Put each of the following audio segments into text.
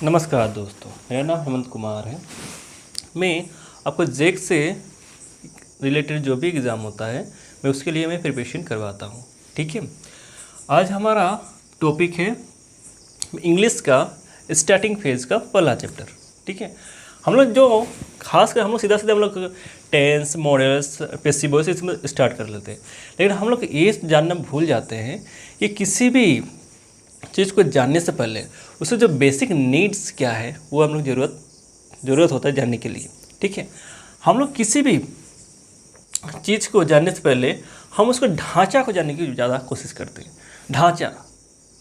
नमस्कार दोस्तों, मेरा नाम हेमंत कुमार है। मैं आपको जेक से रिलेटेड जो भी एग्ज़ाम होता है मैं उसके लिए मैं प्रिपरेशन करवाता हूँ। ठीक है, आज हमारा टॉपिक है इंग्लिश का स्टार्टिंग फेज़ का पहला चैप्टर। ठीक है, हम लोग जो खासकर हम लोग सीधा हम लोग टेंस, मॉडल्स, पैसिव वॉइस इसमें स्टार्ट कर लेते हैं, लेकिन हम लोग ये जानना भूल जाते हैं कि किसी भी चीज़ को जानने से पहले उससे जो बेसिक नीड्स क्या है वो हम लोग ज़रूरत होता है जानने के लिए। ठीक है, हम लोग किसी भी चीज़ को जानने से पहले हम उसको ढांचा को जानने की ज़्यादा कोशिश करते हैं। ढांचा,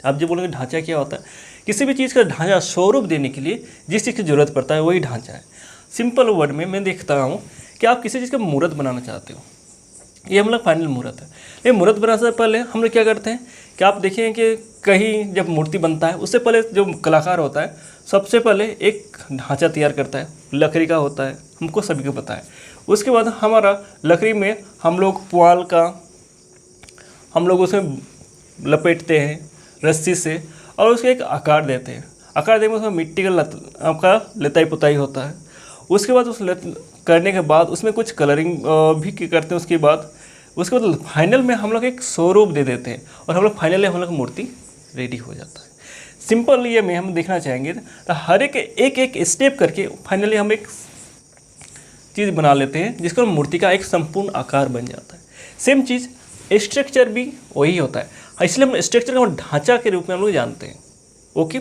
आप जो बोलेंगे ढांचा क्या होता है, किसी भी चीज़ का ढांचा स्वरूप देने के लिए जिस चीज़ की ज़रूरत पड़ता है वही ढांचा है। सिंपल वर्ड में मैं देखता हूँ कि आप किसी चीज़ का मूर्त बनाना चाहते हो, ये हम लोग फाइनल मूर्त है। ये मूर्त बनाने से पहले हम लोग क्या करते हैं कि आप देखिए कि कहीं जब मूर्ति बनता है उससे पहले जो कलाकार होता है सबसे पहले एक ढांचा तैयार करता है, लकड़ी का होता है, हमको सभी को पता है। उसके बाद हमारा लकड़ी में हम लोग पुआल का हम लोग उसमें लपेटते हैं रस्सी से और उसके एक आकार देते हैं। आकार देने में उसमें मिट्टी का आपका लिताई पुताई होता है। उसके बाद उस करने के बाद उसमें कुछ कलरिंग भी करते हैं। उसके बाद फाइनल में हम लोग एक स्वरूप दे देते हैं और हम लोग फाइनली हम लोग मूर्ति रेडी हो जाता है। सिंपल ये में हम देखना चाहेंगे तो हर एक स्टेप करके फाइनली हम एक चीज़ बना लेते हैं जिसको मूर्ति का एक संपूर्ण आकार बन जाता है। सेम चीज़ स्ट्रक्चर भी वही होता है, इसलिए हम स्ट्रक्चर को ढांचा के रूप में हम लोग जानते हैं। ओके,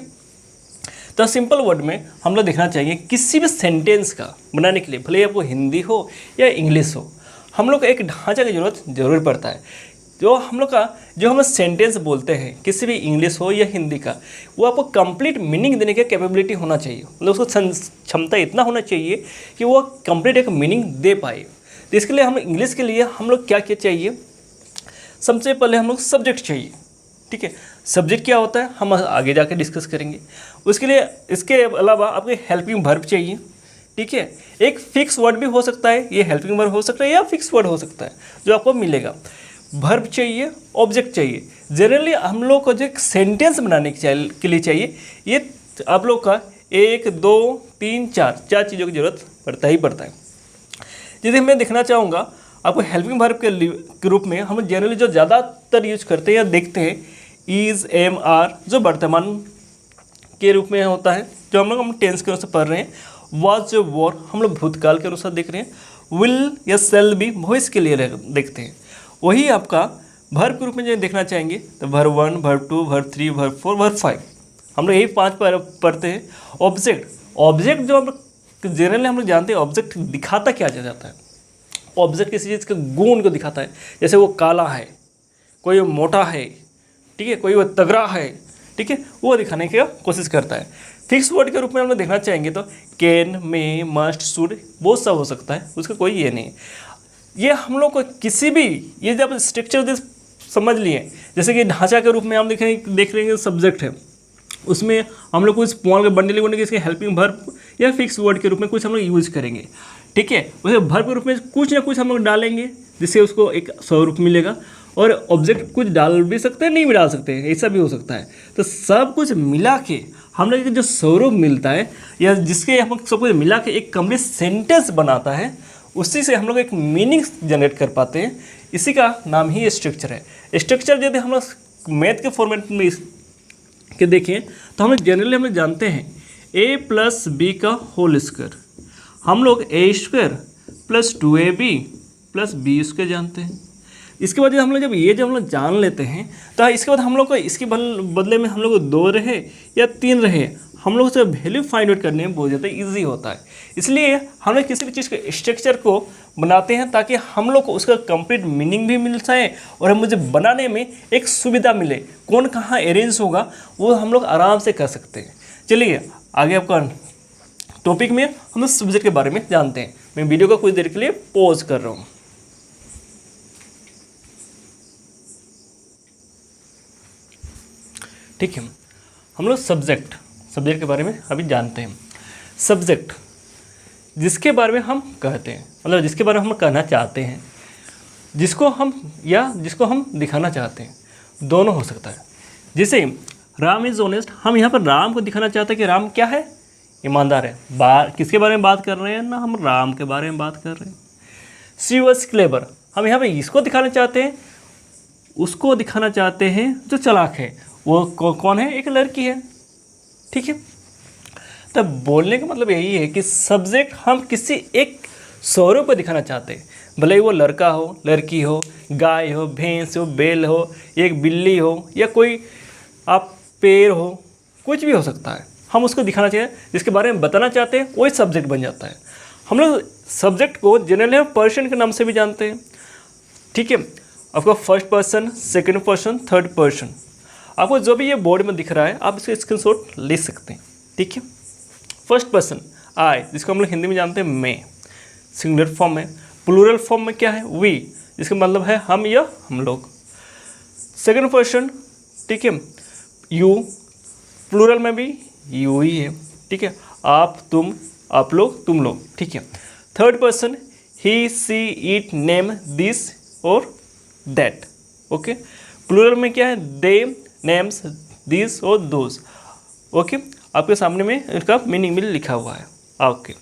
तो सिंपल वर्ड में हम लोग देखना चाहिए किसी भी सेंटेंस का बनाने के लिए, भले आपको हिंदी हो या इंग्लिश हो, हम लोग को एक ढांचा की ज़रूर पड़ता है। जो हम सेंटेंस बोलते हैं किसी भी इंग्लिश हो या हिंदी का, वो आपको कंप्लीट मीनिंग देने की कैपेबिलिटी होना चाहिए, मतलब उसको क्षमता इतना होना चाहिए कि वो कंप्लीट एक मीनिंग दे पाए। तो इसके लिए हम इंग्लिश के लिए हम लोग क्या चाहिए, सबसे पहले हम लोग सब्जेक्ट चाहिए। ठीक है, सब्जेक्ट क्या होता है हम आगे जाके डिस्कस करेंगे। उसके लिए इसके अलावा आपको हेल्पिंग वर्ब चाहिए। ठीक है, एक फिक्स वर्ड भी हो सकता है, ये हेल्पिंग वर्ब हो सकता है या फिक्स वर्ड हो सकता है जो आपको मिलेगा। वर्ब चाहिए, ऑब्जेक्ट चाहिए। जनरली हम लोग को जो एक सेंटेंस बनाने के लिए चाहिए, ये आप लोग का 1 2 3 4 चीज़ों की ज़रूरत पड़ता है। जैसे मैं देखना चाहूँगा आपको हेल्पिंग वर्ब के रूप में हम जनरली जो ज़्यादातर यूज करते हैं या देखते हैं इज़, एम, आर, जो वर्तमान के रूप में होता है, जो हम टेंस के अनुसार पढ़ रहे हैं। वाज, जो वॉर हम लोग भूतकाल के अनुसार देख रहे हैं। विल या सेल भी वॉइस के लिए देखते हैं। वही आपका वर्ब के रूप में जो देखना चाहेंगे तो verb 1, verb 2, verb 3, verb 4, verb 5, हम लोग यही 5 पढ़ते हैं। ऑब्जेक्ट जो हम जनरली हम लोग जानते हैं, ऑब्जेक्ट दिखाता क्या जाता है, ऑब्जेक्ट किसी चीज़ के गुण को दिखाता है। जैसे वो काला है, कोई मोटा है, ठीक है, कोई वो तगड़ा है, ठीक है, वो दिखाने की कोशिश करता है। फिक्स वर्ड के रूप में हम लोग देखना चाहेंगे तो कैन, मे, मस्ट, शुड, वो सब हो सकता है, उसका कोई ये नहीं। ये हम लोग को किसी भी ये जब स्ट्रक्चर समझ लिए, जैसे कि ढांचा के रूप में हम देख लेंगे सब्जेक्ट है, उसमें हम लोग कुछ पुआल के बंडल बनने के इसके हेल्पिंग वर्ब या फिक्स वर्ड के रूप में कुछ हम लोग यूज करेंगे। ठीक है, वैसे वर्ब के रूप में कुछ ना कुछ हम लोग डालेंगे जिससे उसको एक स्वरूप मिलेगा। और ऑब्जेक्ट कुछ डाल भी सकते हैं, नहीं भी डाल सकते हैं, ऐसा भी हो सकता है। तो सब कुछ मिला के हम लोग जो स्वरूप मिलता है या जिसके हम सब कुछ मिला के एक कंप्लीट सेंटेंस बनाता है, उसी से हम लोग एक मीनिंग जनरेट कर पाते हैं। इसी का नाम ही स्ट्रक्चर है। स्ट्रक्चर यदि हम लोग मैथ के फॉर्मेट में के देखें तो हम लोग जनरली हम लोग जानते हैं a प्लस बी का होल स्क्वायर, हम लोग a² plus 2ab plus B square जानते हैं। इसके बाद हम लोग जब हम लोग जान लेते हैं तो इसके बाद हम लोग को इसके बदले में हम लोग को 2 रहे या 3 रहे, हम लोग उसका वैल्यू फाइंड आउट करने में बहुत ज़्यादा ईजी होता है। इसलिए हम लोग किसी भी चीज़ के स्ट्रक्चर को बनाते हैं ताकि हम लोग को उसका कंप्लीट मीनिंग भी मिल जाए और हम मुझे बनाने में एक सुविधा मिले, कौन कहाँ अरेंज होगा वो हम लोग आराम से कर सकते हैं। चलिए आगे आपका टॉपिक में हम लोग सब्जेक्ट के बारे में जानते हैं। मैं वीडियो को कुछ देर के लिए पॉज कर रहा हूँ। ठीक है, हम लोग सब्जेक्ट के बारे में अभी जानते हैं। सब्जेक्ट जिसके बारे में हम कहते हैं, मतलब जिसके बारे में हम कहना चाहते हैं, जिसको हम दिखाना चाहते हैं, दोनों हो सकता है। जैसे राम इज़ ऑनेस्ट, हम यहाँ पर राम को दिखाना चाहते हैं कि राम क्या है, ईमानदार है। किसके बारे में बात कर रहे हैं ना, हम राम के बारे में बात कर रहे हैं। शी वॉज क्लेवर, हम यहाँ पे इसको दिखाना चाहते हैं, उसको दिखाना चाहते हैं जो चालाक है। वो कौन है, एक लड़की है, ठीक है। तब बोलने का मतलब यही है कि सब्जेक्ट हम किसी एक स्वरूप पर दिखाना चाहते हैं, भले ही वो लड़का हो, लड़की हो, गाय हो, भैंस हो, बैल हो, एक बिल्ली हो, या कोई आप पेड़ हो, कुछ भी हो सकता है। हम उसको दिखाना चाहिए, जिसके बारे में बताना चाहते हैं वही सब्जेक्ट बन जाता है। हम लोग सब्जेक्ट को जनरली हम पर्सन के नाम से भी जानते हैं, ठीक है। आपको first person, second person, third person, आपको जो भी ये बोर्ड में दिख रहा है आप इसको स्क्रीनशॉट ले सकते हैं, ठीक है। फर्स्ट पर्सन आई, जिसको हम लोग हिंदी में जानते हैं मैं, सिंगुलर फॉर्म में। प्लूरल फॉर्म में क्या है, वी, जिसका मतलब है हम या हम लोग। सेकंड पर्सन, ठीक है, यू, प्लूरल में भी यू ही है, ठीक है। आप, तुम, आप लोग, तुम लोग, ठीक है। Third person he, she, it, name, this और दैट, ओके। प्लूरल में क्या है, दे, नेम्स, दिस और दोज, ओके। आपके सामने में इसका मीनिंग भी लिखा हुआ है, ओके।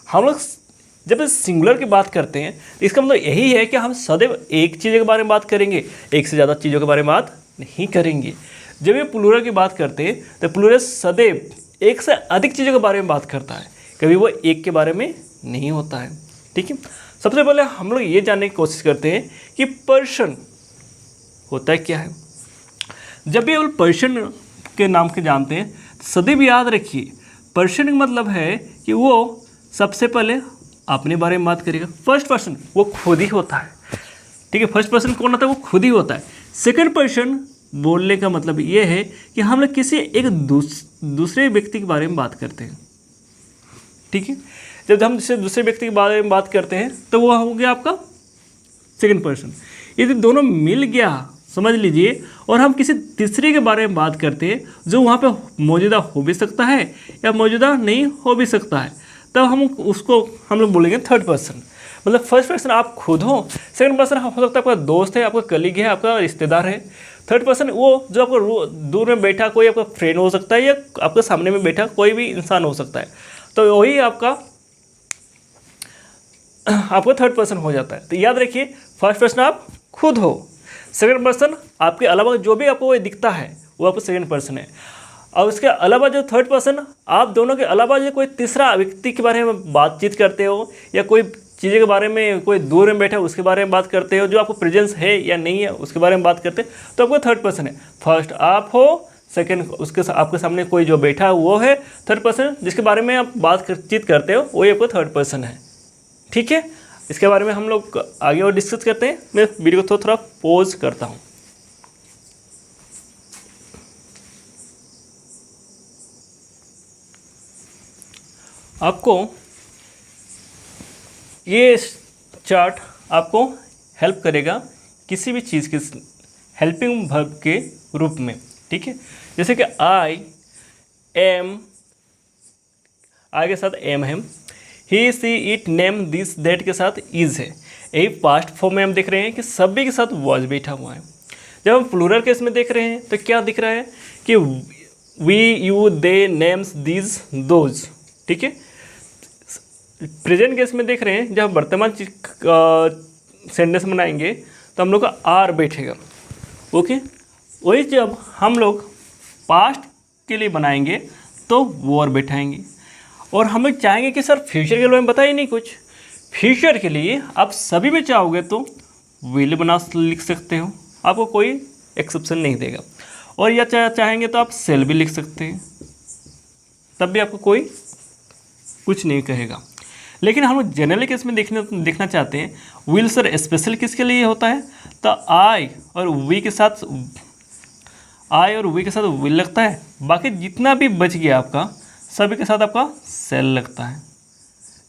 हम लोग जब सिंगुलर की बात करते हैं तो इसका मतलब यही है कि हम सदैव एक चीज़ के बारे में बात करेंगे, एक से ज़्यादा चीज़ों के बारे में बात नहीं करेंगे। जब ये प्लूरल की बात करते हैं तो प्लूरल सदैव एक से अधिक चीज़ों के बारे में बात करता है, कभी वो एक के बारे में नहीं होता है, ठीक है। सबसे पहले हम लोग ये जानने की कोशिश करते हैं कि पर्सन होता है क्या है। जब भी हम पर्सन के नाम के जानते हैं सदैव याद रखिए, पर्सन का मतलब है कि वो सबसे पहले अपने बारे में बात करेगा। फर्स्ट पर्सन वो खुद ही होता है, ठीक है। फर्स्ट पर्सन कौन होता है, वो खुद ही होता है। सेकंड पर्सन बोलने का मतलब ये है कि हम लोग किसी एक दूसरे व्यक्ति के बारे में बात करते हैं, ठीक है। जब हम दूसरे व्यक्ति के बारे में बात करते हैं तो वो हो गया आपका सेकंड पर्सन। यदि दोनों मिल गया, समझ लीजिए, और हम किसी तीसरे के बारे में बात करते हैं जो वहाँ पे मौजूदा हो भी सकता है या मौजूदा नहीं हो भी सकता है, तब हम लोग बोलेंगे थर्ड पर्सन। मतलब फर्स्ट पर्सन आप खुद हो, सेकंड पर्सन हो सकता है आपका दोस्त है, आपका कलीग है, आपका रिश्तेदार है। थर्ड पर्सन वो जो आपको दूर में बैठा कोई आपका फ्रेंड हो सकता है या आपके सामने में बैठा कोई भी इंसान हो सकता है, तो वही आपका थर्ड पर्सन हो जाता है। तो याद रखिए, फर्स्ट पर्सन आप खुद हो, सेकंड पर्सन आपके अलावा जो भी आपको दिखता है वो आपका सेकंड पर्सन है, और उसके अलावा जो थर्ड पर्सन, आप दोनों के अलावा जो कोई तीसरा व्यक्ति के बारे में बातचीत करते हो या कोई चीज़ें के बारे में, कोई दूर में बैठा है उसके बारे में बात करते हो, जो आपको प्रेजेंस है या नहीं है उसके बारे में बात करते हैं, तो आपको थर्ड पर्सन है। फर्स्ट आप हो, सेकंड उसके आपके सामने कोई जो बैठा है वो है थर्ड पर्सन, जिसके बारे में आप बातचीत करते हो वही आपको थर्ड पर्सन है, ठीक है। इसके बारे में हम लोग आगे और डिस्कस करते हैं। मैं वीडियो को थोड़ा पॉज करता हूँ। आपको ये चार्ट आपको हेल्प करेगा किसी भी चीज़ के हेल्पिंग वर्ब के रूप में, ठीक है। जैसे कि आई एम, आई के साथ एम है, ही, she, it, name, this, that के साथ इज है। यही पास्ट फॉर्म में हम देख रहे हैं कि सभी के साथ वॉज बैठा हुआ है। जब हम प्लूरल केस में देख रहे हैं तो क्या दिख रहा है कि we, you, they, names, this, those, ठीक है। प्रेजेंट केस में देख रहे हैं, जब वर्तमान सेंटेंस बनाएंगे तो हम लोग का आर बैठेगा, ओके। वही जब हम लोग पास्ट के लिए बनाएंगे तो वॉर बैठाएंगे। और हम लोग चाहेंगे कि सर फ्यूचर के बारे में बताइए नहीं कुछ। फ्यूचर के लिए आप सभी में चाहोगे तो विल बना लिख सकते हो, आपको कोई एक्सेप्शन नहीं देगा। और या चाहेंगे तो आप सेल भी लिख सकते हैं, तब भी आपको कोई कुछ नहीं कहेगा। लेकिन हम लोग जनरल केस में देखना चाहते हैं विल सर स्पेशल किसके लिए होता है, तो आई और वी के साथ विल लगता है, बाकी जितना भी बच गया आपका सभी के साथ आपका सेल लगता है।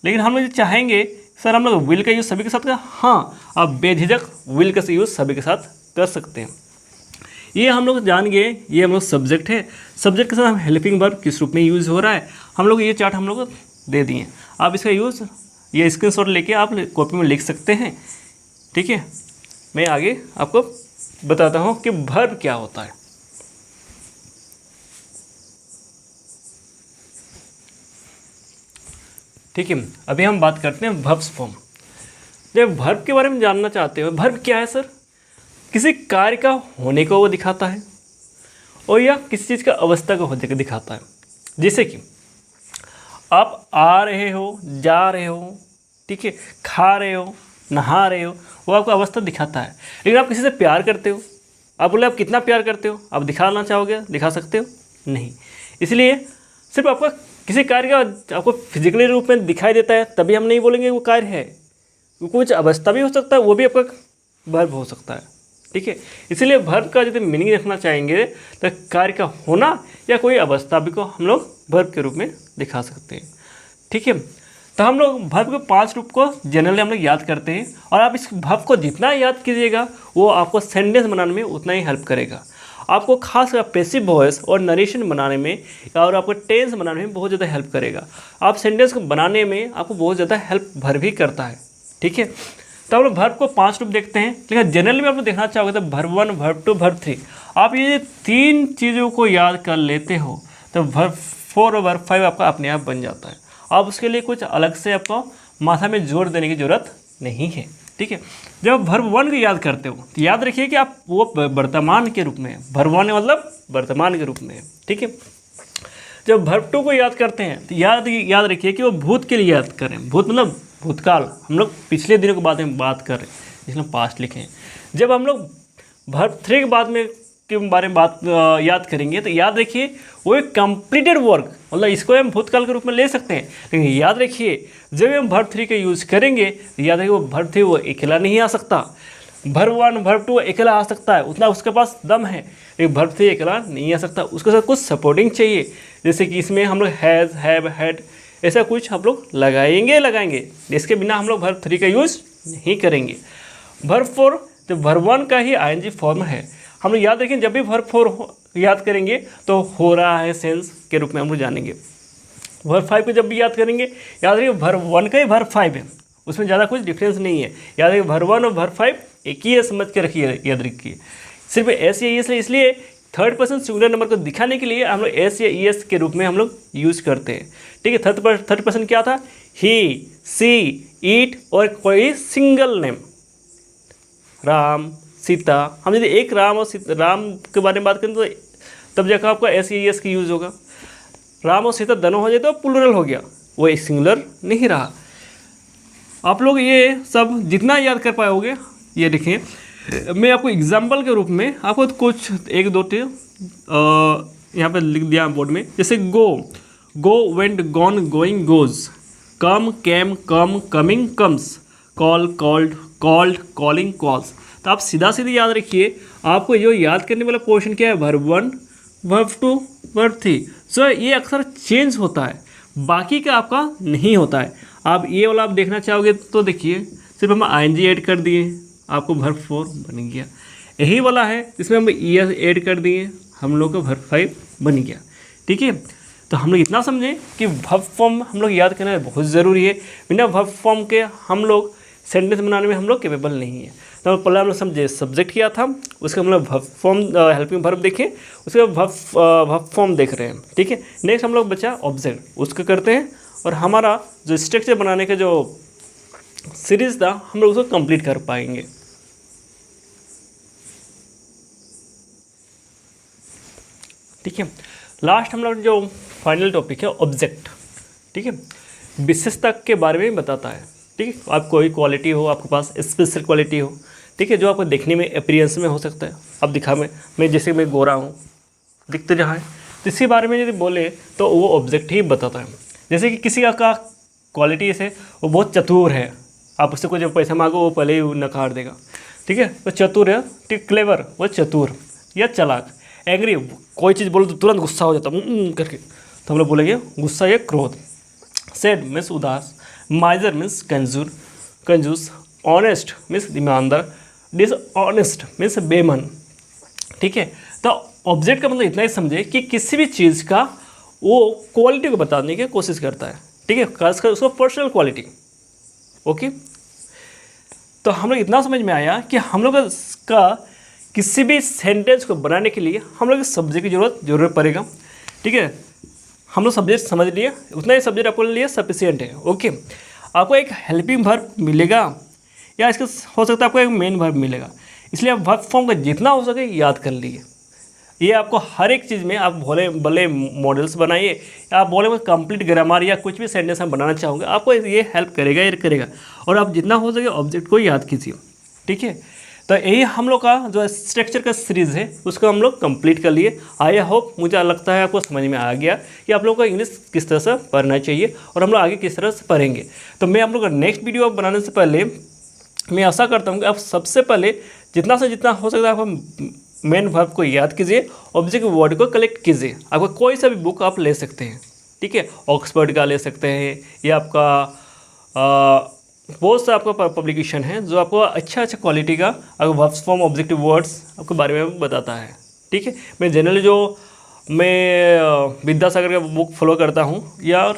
लेकिन हम लोग चाहेंगे सर हम लोग विल का यूज़ सभी के साथ करें, हाँ आप बेझिझक विल का यूज़ सभी के साथ कर सकते हैं। ये हम लोग जान गए, ये हम लोग सब्जेक्ट है। सब्जेक्ट के साथ हम हेल्पिंग वर्ब किस रूप में यूज़ हो रहा है हम लोग ये चार्ट हम लोग दे दिए। आप इसका यूज़ ये स्क्रीनशॉट लेके आप कॉपी में लिख सकते हैं, ठीक है। मैं आगे आपको बताता हूँ कि वर्ब क्या होता है। ठीक है, अभी हम बात करते हैं वर्ब्स फॉर्म। जब वर्ब के बारे में जानना चाहते हो, वर्ब क्या है सर? किसी कार्य का होने को वो दिखाता है और या किसी चीज़ का अवस्था को होने को दिखाता है। जैसे कि आप आ रहे हो, जा रहे हो, ठीक है, खा रहे हो, नहा रहे हो, वो आपको अवस्था दिखाता है। लेकिन आप किसी से प्यार करते हो, आप बोले आप कितना प्यार करते हो, आप दिखाना चाहोगे, दिखा सकते हो? नहीं। इसलिए सिर्फ आपका किसी कार्य का आपको फिजिकली रूप में दिखाई देता है तभी हम नहीं बोलेंगे वो कार्य है। कुछ अवस्था भी हो सकता है, वो भी आपका वर्ब हो सकता है, ठीक है। इसलिए वर्ब का यदि मीनिंग रखना चाहेंगे तो कार्य का होना या कोई अवस्था भी को हम लोग वर्ब के रूप में दिखा सकते हैं, ठीक है। तो हम लोग वर्ब के 5 रूप को जनरली हम लोग याद करते हैं और आप इस वर्ब को जितना याद कीजिएगा वो आपको सेंटेंस बनाने में उतना ही हेल्प करेगा। आपको खासकर पैसिव वॉइस और नरेशन बनाने में और आपको टेंस बनाने में बहुत ज़्यादा हेल्प करेगा। आप सेंटेंस को बनाने में आपको बहुत ज़्यादा हेल्प वर्ब भी करता है, ठीक है। तो हम लोग वर्ब को 5 रूप देखते हैं, लेकिन जनरली में आप लोग देखना चाहोगे तो वर्ब 1, वर्ब 2, वर्ब 3। आप ये 3 चीज़ों को याद कर लेते हो तो वर्ब 4 और वर्ब 5 आपका अपने आप बन जाता है। आप उसके लिए कुछ अलग से आपको माथा में जोर देने की ज़रूरत नहीं है, ठीक है। जब वर्ब 1 को याद करते हो तो याद रखिए कि आप वो वर्तमान के रूप में है। वर्ब 1 मतलब वर्तमान के रूप में है, ठीक है। जब वर्ब 2 को याद करते हैं तो याद रखिए कि वो भूत के लिए याद करें। भूत मतलब भूतकाल, हम लोग पिछले दिनों के बारे में बात कर रहे हैं, जिसमें हम पास्ट लिखें। जब हम लोग वर्ब 3 के बारे में याद करेंगे तो याद रखिए वो एक कंप्लीटेड वर्क, मतलब इसको हम भूतकाल के रूप में ले सकते हैं। लेकिन याद रखिए जब हम वर्ब 3 का यूज़ करेंगे तो याद रखिए वो वर्ब 3 वो अकेला नहीं आ सकता। वर्ब 1, वर्ब 2 अकेला आ सकता है, उतना उसके पास दम है, लेकिन वर्ब 3 अकेला नहीं आ सकता। उसके साथ कुछ सपोर्टिंग चाहिए, जैसे कि इसमें हम लोग हैज़, हैव, हैड ऐसा कुछ हम लोग लगाएंगे, जिसके बिना हम लोग वर्ब 3 का यूज़ नहीं करेंगे। वर्ब 4 जब वर्ब 1 का ही आईएनजी फॉर्म है, हम लोग याद रखें जब भी वर्ब 4 याद करेंगे तो हो रहा है सेंस के रूप में हम लोग जानेंगे। वर्ब 5 को जब भी याद करेंगे याद रखिए वर्ब 1 का ही वर्ब 5 है, उसमें ज़्यादा कुछ डिफरेंस नहीं है। याद रखिए वर्ब 1 और वर्ब 5 एक ही है, समझ के रखिए, याद रखिए। सिर्फ एस या ईएस इसलिए थर्ड पर्सन सिंगुलर नंबर को दिखाने के लिए हम लोग एस या ईएस के रूप में हम लोग यूज़ करते हैं, ठीक है। थर्ड पर्सन क्या था? ही, सी, ईट और कोई सिंगल नेम, राम, सीता। हम यदि एक राम और राम के बारे में बात करें तो तब जाकर आपका एस या ईएस की यूज़ होगा। राम और सीता दोनों हो जाए तो प्लूरल हो गया, वो एक सिंगुलर नहीं रहा। आप लोग ये सब जितना याद कर पाओगे, ये देखिए मैं आपको एग्जाम्पल के रूप में आपको कुछ 1-2 यहाँ पे लिख दिया बोर्ड में। जैसे go, went, gone, going, goes, come, came, come, coming, comes, call, called, called, calling, calls. तो आप सीधा याद रखिए, आपको जो याद करने वाला पोर्शन क्या है? Verb 1, verb 2, verb 3। सो ये अक्सर चेंज होता है, बाकी का आपका नहीं होता है। आप ये वाला आप देखना चाहोगे तो देखिए सिर्फ हम आईएनजी ऐड कर दिए, आपको वर्ब 4 बन गया। यही वाला है इसमें हम ईएस ऐड कर दिए, हम लोग का वर्ब 5 बन गया, ठीक है। तो हम लोग इतना समझें कि वर्ब फॉर्म हम लोग याद करना बहुत ज़रूरी है। बिना वर्ब फॉर्म के हम लोग सेंटेंस बनाने में हम लोग कैपेबल नहीं है। तो पहले हम लोग समझे सब्जेक्ट क्या था, उसके हम लोग वर्ब फॉर्म हेल्पिंग वर्ब देखें, उसके बाद वर्ब फॉर्म देख रहे हैं, ठीक है। नेक्स्ट हम लोग बचा ऑब्जेक्ट, उसको करते हैं और हमारा जो स्ट्रक्चर बनाने का जो सीरीज था हम लोग उसको कंप्लीट कर पाएंगे। ठीक है, लास्ट हम लोग जो फाइनल टॉपिक है ऑब्जेक्ट, ठीक है, विशेषता के बारे में बताता है, ठीक है। आप कोई क्वालिटी हो, आपके पास स्पेशल क्वालिटी हो, ठीक है, जो आपको देखने में अपीयरेंस में हो सकता है। अब दिखा मैं जैसे मैं गोरा हूँ, दिखते जहाँ है, तो इसके बारे में यदि बोले तो वो ऑब्जेक्ट ही बताता है। जैसे कि किसी का क्वालिटी से वो बहुत चतुर है, आप उससे कुछ पैसा मांगो वो पहले ही नकार देगा, ठीक है, तो चतुर है, ठीक, क्लेवर वो चतुर या चालाक। एंग्री, कोई चीज़ बोलो तो तुरंत गुस्सा हो जाता करके, तो हम लोग बोलेंगे गुस्सा या क्रोध। सैड मीन्स उदास, माइजर मीन्स कंजूस, ऑनेस्ट मीन्स ईमानदार, डिसऑनेस्ट मीन्स बेईमान, ठीक है। तो ऑब्जेक्ट का मतलब इतना ही समझे कि किसी भी चीज़ का वो क्वालिटी को बताने की कोशिश करता है, ठीक है, खासकर उसको पर्सनल क्वालिटी, ओके। तो हम लोग इतना समझ में आया कि हम लोग का किसी भी सेंटेंस को बनाने के लिए हम लोग सब्जेक्ट की जरूरत पड़ेगा, ठीक है। हम लोग सब्जेक्ट समझ लिए, उतना ही सब्जेक्ट आपको लिए सफिशिएंट है। ओके, आपको एक हेल्पिंग वर्ब मिलेगा या इसका हो सकता है आपको एक मेन वर्ब मिलेगा, इसलिए आप वर्ब फॉर्म का जितना हो सके याद कर लिए। ये आपको हर एक चीज़ में आप भले भले मॉडल्स बनाइए या आप बोले कंप्लीट ग्रामर या कुछ भी सेंटेंस हम बनाना चाहोगे, आपको ये हेल्प करेगा, ये करेगा। और आप जितना हो सके ऑब्जेक्ट को याद कीजिए, ठीक है। तो यही हम लोग का जो स्ट्रक्चर का सीरीज़ है उसको हम लोग कंप्लीट कर लिए। आई होप, मुझे लगता है आपको समझ में आ गया कि आप लोगों को इंग्लिश किस तरह से पढ़ना चाहिए और हम लोग आगे किस तरह से पढ़ेंगे। तो मैं आप लोग का नेक्स्ट वीडियो बनाने से पहले मैं आशा करता हूँ कि आप सबसे पहले जितना से जितना हो सकता है आप मेन वर्ब को याद कीजिए, ऑब्जेक्ट वर्ड को कलेक्ट कीजिए। आपका कोई सा भी बुक आप ले सकते हैं, ठीक है, ऑक्सफोर्ड का ले सकते हैं या आपका बहुत सा आपका पब्लिकेशन है जो आपको अच्छा क्वालिटी का आपको वर्ब्स फॉर्म ऑब्जेक्टिव वर्ड्स आपके बारे में बताता है, ठीक है। मैं जनरली जो मैं विद्यासागर का बुक फॉलो करता हूँ या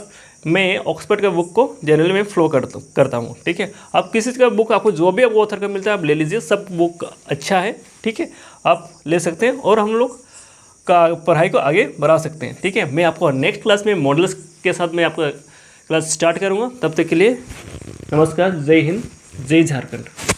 मैं ऑक्सफोर्ड का बुक को जनरली मैं फॉलो करता हूँ, ठीक है। आप किसी का बुक आपको जो भी आपको ऑथर का मिलता है आप ले लीजिए, सब बुक अच्छा है, ठीक है, आप ले सकते हैं और हम लोग का पढ़ाई को आगे बढ़ा सकते हैं, ठीक है। मैं आपको नेक्स्ट क्लास में मॉडल्स के साथ मैं आपका क्लास स्टार्ट करूँगा। तब तक के लिए नमस्कार, जय हिंद, जय झारखंड।